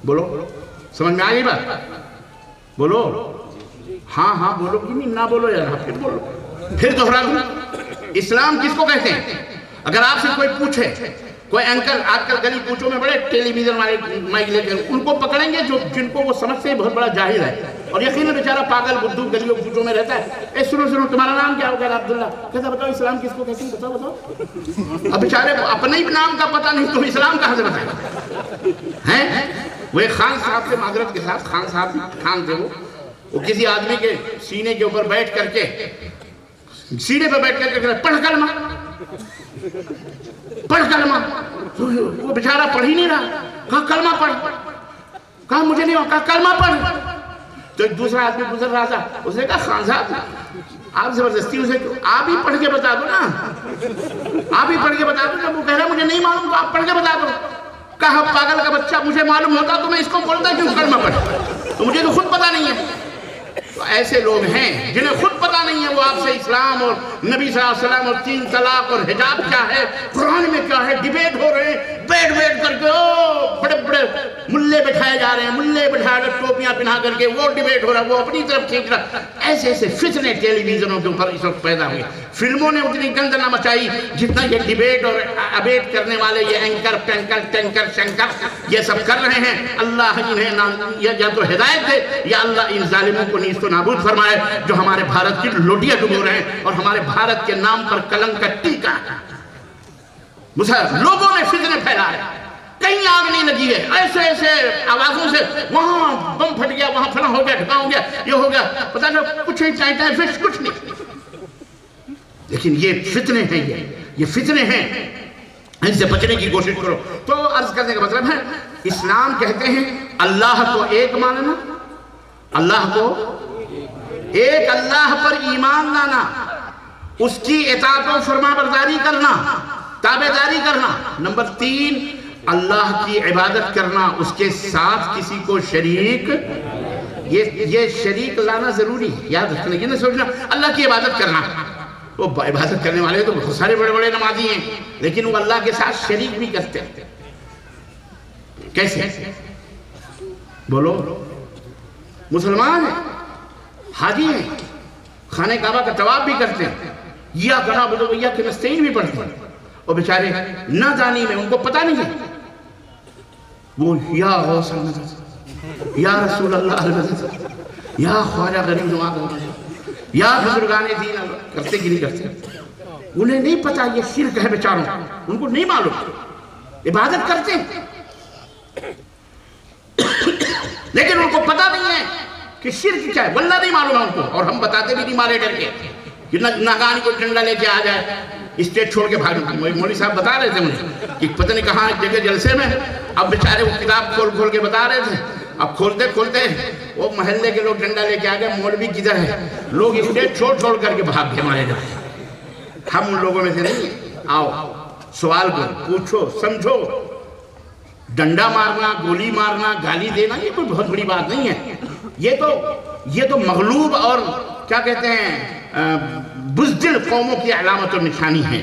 بولو سمجھ میں آ گئی بات؟ بولو ہاں ہاں بولو کہ نہیں؟ نہ بولو یار، پھر بولو، پھر دوہرا دوں۔ اسلام کس کو کہتے ہیں؟ اگر آپ سے کوئی پوچھے، کوئی اینکر آج کل گلی کوچوں میں بڑے ٹیلی ویژن والے مائک لے کر ان کو پکڑیں گے جن کو وہ سمجھتے ہیں بہت بڑا جاہل ہے، اور یقیناً بیچارہ پاگل بدھو گلیوں کوچوں میں رہتا ہے، اے سنو سنو تمہارا نام کیا ہوگا؟ عبداللہ۔ کہتا بتاؤ اسلام کس کو کہتے ہیں؟ بتاؤ بتاؤ۔ اب بیچارے کو اپنے ہی نام کا پتہ نہیں تو اسلام کہاں سے بتائیں ہیں؟ وہ ایک خان صاحب سے معذرت کے ساتھ، خان صاحب خان تھے، وہ کسی آدمی کے سینے کے اوپر بیٹھ کر کے، سینے پہ بیٹھ کر کے پڑھ کلمہ پڑھ کلمہ، وہ بیچارہ پڑھ ہی نہیں رہا، کہا کلمہ پڑھ، کہا مجھے نہیں، کہا کلمہ پڑھ۔ تو ایک دوسرا آدمی گزر رہا تھا، اس نے کہا خان صاحب آپ زبردستی اسے آپ ہی پڑھ کے بتا دو نا، آپ ہی پڑھ کے بتا دو، جب وہ کہہ رہا مجھے نہیں معلوم تو آپ پڑھ کے بتا دو۔ کہا پاگل کا بچہ، مجھے معلوم ہوتا تو میں اس کو بولتا کیوں کلمہ پڑھ، تو مجھے تو خود پتا نہیں ہے۔ تو ایسے لوگ ہیں جنہیں خود پتا نہیں ہے، وہ آپ سے اسلام اور نبی صلی اللہ علیہ وسلم اور 3 طلاق اور حجاب کیا ہے، قرآن میں کیا ہے، ڈیبیٹ ہو رہے ہیں، بیٹھ کر کے بڑے بڑے ملے بٹھائے جا رہے ہیں، ملے بٹھا کر ٹوپیاں پہنا کر کے وہ ڈیبیٹ ہو رہا ہے، وہ اپنی طرف کھینچ رہا۔ ایسے ایسے فتنے ٹیلی ویژنوں کے اوپر اس وقت پیدا ہوئے۔ فلموں نے اتنی گند نہ مچائی جتنا یہ ڈیبیٹ اور ابیٹ کرنے والے یہ اینکر پینکر ٹینکر شنکر یہ سب کر رہے ہیں۔ اللہ انہیں یا تو ہدایت دے یا اللہ ان ظالموں کو نیست و نابود فرمائے جو ہمارے بھارت کی لوٹیاں ڈبو رہے ہیں اور ہمارے بھارت کے نام پر کلنک کا ٹیکا لوگوں نے فتنے پھیلائے، کہیں آگ نہیں لگی ہے، ایسے ایسے آوازوں سے وہاں بم پھٹ گیا، وہاں فلاں ہو گیا، ڈھکا ہو گیا، یہ ہو گیا، پتہ نہیں کچھ نہیں، ٹائم فش کچھ نہیں۔ لیکن یہ فتنے ہیں، یہ فتنے ہیں، ان سے بچنے کی کوشش کرو۔ تو عرض کرنے کا مطلب ہے اسلام کہتے ہیں اللہ کو ایک ماننا، اللہ کو ایک، اللہ پر ایمان لانا، اس کی اطاعت و فرما برداری کرنا، تابعداری کرنا۔ نمبر 3 اللہ کی عبادت کرنا، اس کے ساتھ کسی کو شریک، یہ شریک لانا ضروری ہے، یاد رکھنا، یہ نہ سوچنا اللہ کی عبادت کرنا۔ وہ عبادت کرنے والے تو بہت سارے بڑے بڑے نمازی ہیں، لیکن وہ اللہ کے ساتھ شریک بھی کرتے ہیں۔ کیسے؟ بولو، مسلمان ہیں، حاجی ہیں، خانہ کعبہ کا طواف بھی کرتے ہیں، یا کنا بدو یا کہ نستعین بھی پڑھتے ہیں، اور بیچارے نہ جانی میں ان کو پتہ نہیں ہے، وہ یا غوث المدد، یا رسول اللہ المدد، یا خواجہ غریب نواز، یا بزرگان دین کرتے کی نہیں کرتے، انہیں نہیں پتا یہ شرک ہے، بیچاروں ان کو نہیں معلوم، عبادت کرتے ہیں لیکن ان کو پتا نہیں ہے کہ شرک کیا ہے، واللہ نہیں معلوم ہے ان کو، اور ہم بتاتے بھی نہیں مارے ڈر کے کہ ناگان کو ڈنڈا لے کے آ جائے، اسٹیج چھوڑ کے بھاگ۔ مولوی صاحب بتا رہے تھے مجھے کہ پتہ نہیں کہاں ایک جگہ جلسے میں، اب بیچارے وہ کتاب کھول کے بتا رہے تھے، اب کھولتے وہ محلے کے لوگ ڈنڈا لے کے آ گئے، مولوی کدھر ہے، لوگ اسٹیج چھوڑ کر کے بھاگ کے مارے جائے۔ ہم ان لوگوں میں سے نہیں ہیں، آؤ سوال کرو، پوچھو، سمجھو، ڈنڈا مارنا، گولی مارنا، گالی دینا یہ کوئی بہت بڑی بات نہیں ہے، یہ تو مغلوب اور کیا کہتے ہیں بزدل قوموں کی علامت اور نشانی ہے۔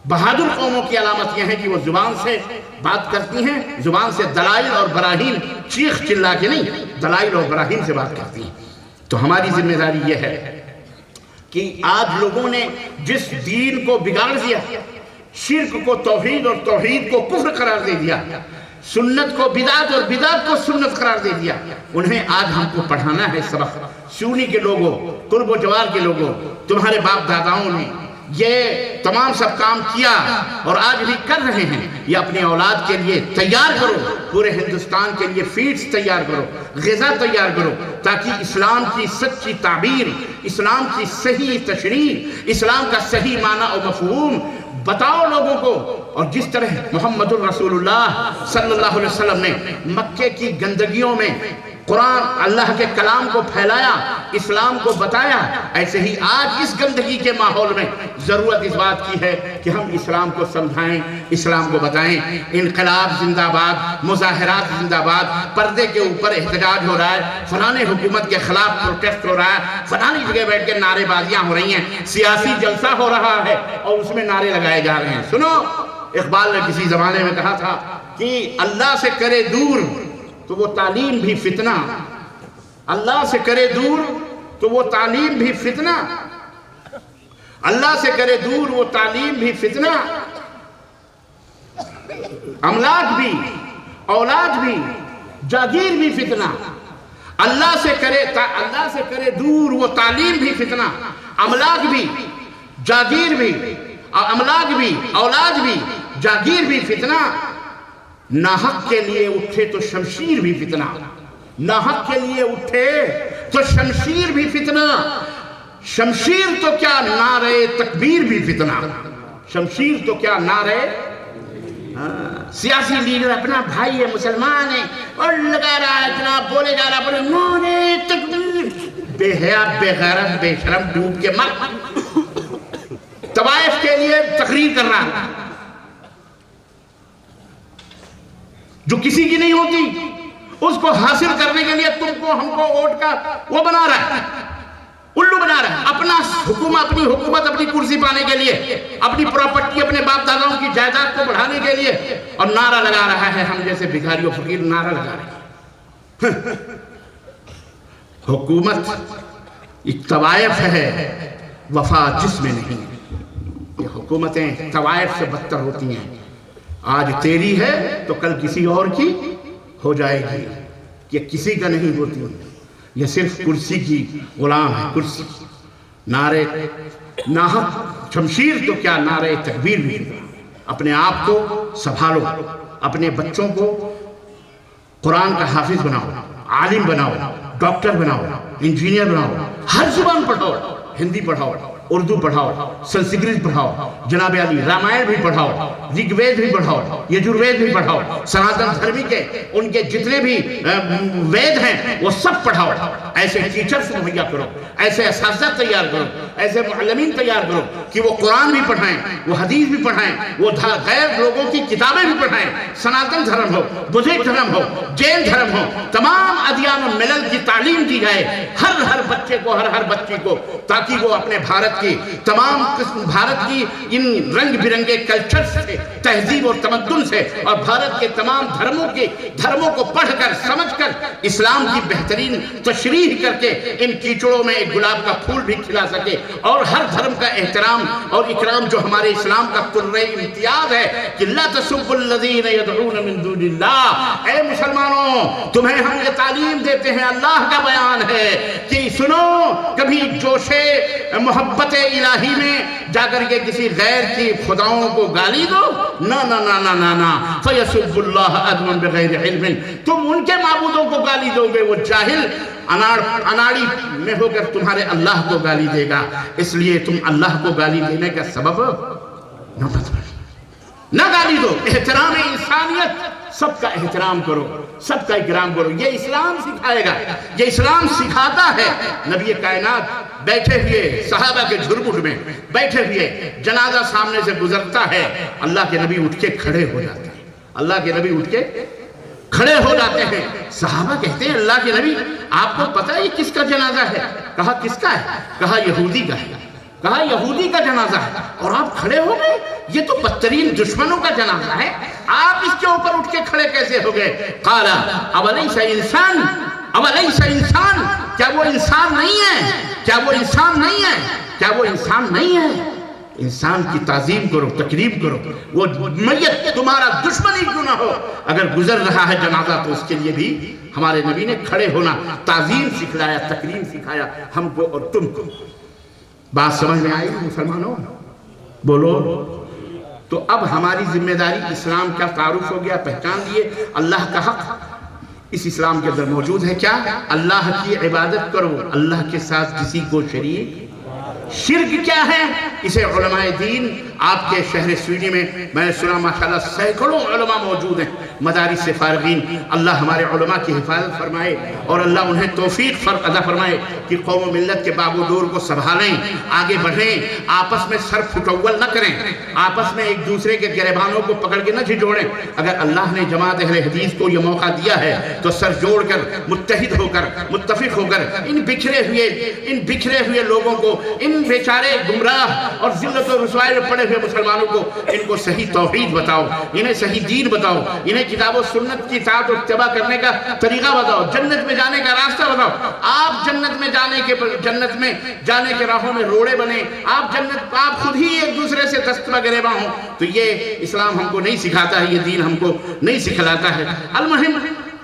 بہادر قوموں کی علامت یہ ہے کہ وہ زبان سے بات کرتی ہیں، زبان سے دلائل اور براہین چیخ چلا کے نہیں، دلائل اور براہین سے بات کرتی ہیں۔ تو ہماری ذمہ داری یہ ہے کہ آج لوگوں نے جس دین کو بگاڑ دیا، شرک کو توحید اور توحید کو کفر قرار دے دیا، سنت کو بدعت اور بدعت کو سنت قرار دے دیا، انہیں آج ہم کو پڑھانا ہے سبق۔ سونی کے لوگوں، قرب و جوار کے لوگوں، تمہارے باپ داداؤں نے یہ تمام سب کام کیا اور آج بھی کر رہے ہیں، یہ اپنی اولاد کے لیے تیار کرو، پورے ہندوستان کے لیے فیڈز تیار کرو، غذا تیار کرو، تاکہ اسلام کی سچی تعبیر، اسلام کی صحیح تشریح، اسلام کا صحیح معنی و مفہوم بتاؤ لوگوں کو۔ اور جس طرح محمد الرسول اللہ صلی اللہ علیہ وسلم نے مکے کی گندگیوں میں قرآن اللہ کے کلام کو پھیلایا، اسلام کو بتایا، ایسے ہی آج اس گندگی کے ماحول میں ضرورت اس بات کی ہے کہ ہم اسلام کو سمجھائیں، اسلام کو بتائیں۔ انقلاب زندہ باد، مظاہرات زندہ باد، پردے کے اوپر احتجاج ہو رہا ہے، فلانے حکومت کے خلاف پروٹیسٹ ہو رہا ہے، فلانی جگہ بیٹھ کے نعرے بازیاں ہو رہی ہیں، سیاسی جلسہ ہو رہا ہے اور اس میں نعرے لگائے جا رہے ہیں۔ سنو، اقبال نے کسی زمانے میں کہا تھا کہ اللہ سے کرے دور تو وہ تعلیم بھی فتنہ، اللہ سے کرے دور تو وہ تعلیم بھی فتنہ، اللہ سے کرے دور وہ تعلیم بھی فتنہ، املاک بھی، اولاد بھی، جاگیر بھی فتنہ۔ اللہ سے کرے دور وہ تعلیم بھی فتنہ، املاک بھی، جاگیر بھی، املاک بھی، اولاد بھی، جاگیر بھی فتنہ۔ ناحق کے لیے اٹھے تو شمشیر بھی فتنہ، ناحق کے لیے اٹھے تو شمشیر بھی فتنہ۔ شمشیر تو کیا نعرہ تکبیر بھی فتنہ، شمشیر تو کیا نعرہ سیاسی لیڈر اپنا بھائی ہے، مسلمان ہے، اور لگا رہا ہے اتنا بولے جا رہا ہے نعرہ تکبیر، بے حیا، بے غیرت، بے شرم، ڈوب کے مر۔ طوائف کے لیے تقریر کر رہا ہے جو کسی کی نہیں ہوتی، اس کو حاصل کرنے کے لیے تم کو ہم کو ووٹ کا وہ بنا رہا ہے، الو بنا رہا ہے، اپنا اپنی حکومت، اپنی کرسی پانے کے لیے، اپنی پراپرٹی، اپنے باپ داداؤں کی جائیداد کو بڑھانے کے لیے، اور نعرہ لگا رہا ہے ہم جیسے بھکاری و فقیر نعرہ لگا رہے ہیں۔ حکومت ایک طوائف ہے، وفا جس میں نہیں۔ یہ حکومتیں طوائف سے بدتر ہوتی ہیں، آج تیری ہے تو کل کسی اور کی ہو جائے گی، یہ کسی کا نہیں ہوتی، یہ صرف کرسی کی غلام ہے، کرسی۔ نعرے ناحق شمشیر تو کیا نعرے تکبیر بھی۔ اپنے آپ کو سنبھالو، اپنے بچوں کو قرآن کا حافظ بناؤ، عالم بناؤ، ڈاکٹر بناؤ، انجینئر بناؤ، ہر زبان پڑھاؤ، ہندی پڑھاؤ، اردو پڑھاؤ، سنسکرت پڑھاؤ، جناب علی رامائن بھی پڑھاؤ، رگ وید بھی پڑھاؤ، یجروید بھی پڑھاؤ، سناتن دھرمی کے ان کے جتنے بھی وید ہیں وہ سب پڑھاؤ۔ ایسے ٹیچرز مہیا کرو، ایسے اساتذہ تیار کرو، ایسے معلمین تیار کرو کہ وہ قرآن بھی پڑھائیں، وہ حدیث بھی پڑھائیں، وہ غیر لوگوں کی کتابیں بھی پڑھائیں۔ سناتن دھرم ہو، بدھ دھرم ہو، جین دھرم ہو، تمام ادیان و ملل کی تعلیم دی جائے ہر بچے کو، ہر بچی کو، تاکہ وہ اپنے بھارت کی تمام قسم، بھارت کی ان رنگ برنگے کلچر سے، تہذیب اور تمدن سے، اور بھارت کے تمام دھرموں کو پڑھ کر سمجھ کر اسلام کی بہترین تشریح کر کے ان کیچڑوں میں ایک گلاب کا پھول بھی کھلا سکے، اور ہر دھرم کا احترام اور اکرام جو ہمارے اسلام کا قرۂ امتیاز ہے کہ لا تسبوا الذین یدعون من دون اللہ۔ اے مسلمانوں، تمہیں ہم یہ تعلیم دیتے ہیں، اللہ کا بیان ہے کہ سنو، کبھی جوش محبت الہی میں جا کر کے کسی غیر کی خداؤں کو گالی دو، نا نا نا نا نا نا فیسب اللہ عدوا بغیر علم۔ تم ان کے معبودوں کو گالی دو گے، وہ جاہل اناڑی میں ہو کر تمہارے اللہ کو گالی دے گا، اس لیے تم اللہ کو گالی دینے کا سبب نہ گالی دو۔ احترام انسانیت، سب کا احترام کرو، سب کا اکرام کرو، یہ اسلام سکھائے گا، یہ اسلام سکھاتا ہے۔ نبی کائنات بیٹھے ہوئے صحابہ کے جھرمٹ میں بیٹھے ہوئے، جنازہ سامنے سے گزرتا ہے، اللہ کے نبی اٹھ کے کھڑے ہو جاتے ہیں، اللہ کے نبی اٹھ کے کھڑے ہو جاتے ہیں۔ صحابہ کہتے ہیں اللہ کے نبی آپ کو پتہ ہے یہ کس کا جنازہ ہے؟ کہا کس کا ہے؟ کہا یہودی کا ہے۔ کہا یہودی کا جنازہ ہے اور آپ کھڑے ہو گئے؟ یہ تو بدترین دشمنوں کا جنازہ ہے، آپ اس کے اوپر اٹھ کے کھڑے کیسے ہو گئے؟ قال اولیس انسان، اولیس انسان، کیا وہ انسان نہیں ہے؟ کیا وہ انسان نہیں ہے؟ کیا وہ انسان نہیں ہے؟ انسان کی تعظیم کرو، تکریم کرو، وہ میت تمہارا دشمن ہی کیوں نہ ہو، اگر گزر رہا ہے جنازہ تو اس کے لیے بھی ہمارے نبی نے کھڑے ہونا، تعظیم سکھلایا، تکریم سکھایا ہم کو اور تم کو۔ بات سمجھ میں آئی مسلمانوں؟ بولو۔ تو اب ہماری ذمہ داری، اسلام کا تعارف ہو گیا، پہچان لیے، اللہ کا حق اس اسلام کے اندر موجود ہے کیا؟ اللہ کی عبادت کرو، اللہ کے ساتھ کسی کو شریک۔ شرک کیا ہے؟ اسے علماء دین آپ کے شہر سویڈی میں میں نے سنا ماشاءاللہ سینکڑوں علماء موجود ہیں، مدارس سے فارغین، اللہ ہمارے علماء کی حفاظت فرمائے اور اللہ انہیں توفیق عطا فرمائے کہ قوم و ملت کے باب و دور کو سنبھالیں، آگے بڑھیں، آپس میں سر پھٹول نہ کریں، آپس میں ایک دوسرے کے گریبانوں کو پکڑ کے نہ جھجوڑیں۔ اگر اللہ نے جماعت اہل حدیث کو یہ موقع دیا ہے تو سر جوڑ کر، متحد ہو کر، متفق ہو کر ان بکھرے ہوئے لوگوں کو، ان بیچارے گمراہ اور ذلت و رسوائی میں پڑے ہوئے مسلمانوں کو ان کو صحیح توحید بتاؤ، انہیں صحیح دین بتاؤ، انہیں کتاب و سنت کی اطاعت و اتباع کرنے کا طریقہ بتاؤ، جنت میں جانے کا راستہ بتاؤ۔ آپ جنت میں جانے کے راہوں میں روڑے بنے، آپ خود ہی ایک دوسرے سے دستہ گریباں ہوں، تو یہ اسلام ہم کو نہیں سکھاتا ہے، یہ دین ہم کو نہیں سکھلاتا ہے۔ المہم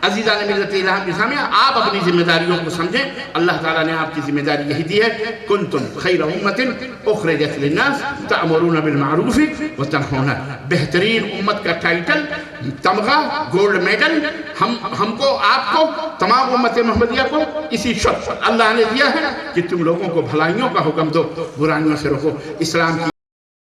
عزیزان ملت اسلامیہ، آپ اپنی ذمہ داریوں کو سمجھیں، اللہ تعالیٰ نے آپ کی ذمہ داری یہی دی ہے، کنتم خیر امت اخرجت للناس تأمرون بالمعروف وتنہون، بہترین امت کا ٹائٹل، تمغہ، گولڈ میڈل ہم کو، آپ کو، تمام امت محمدیہ کو اسی شرط اللہ نے دیا ہے کہ تم لوگوں کو بھلائیوں کا حکم دو، برائیوں سے روکو۔ اسلام کی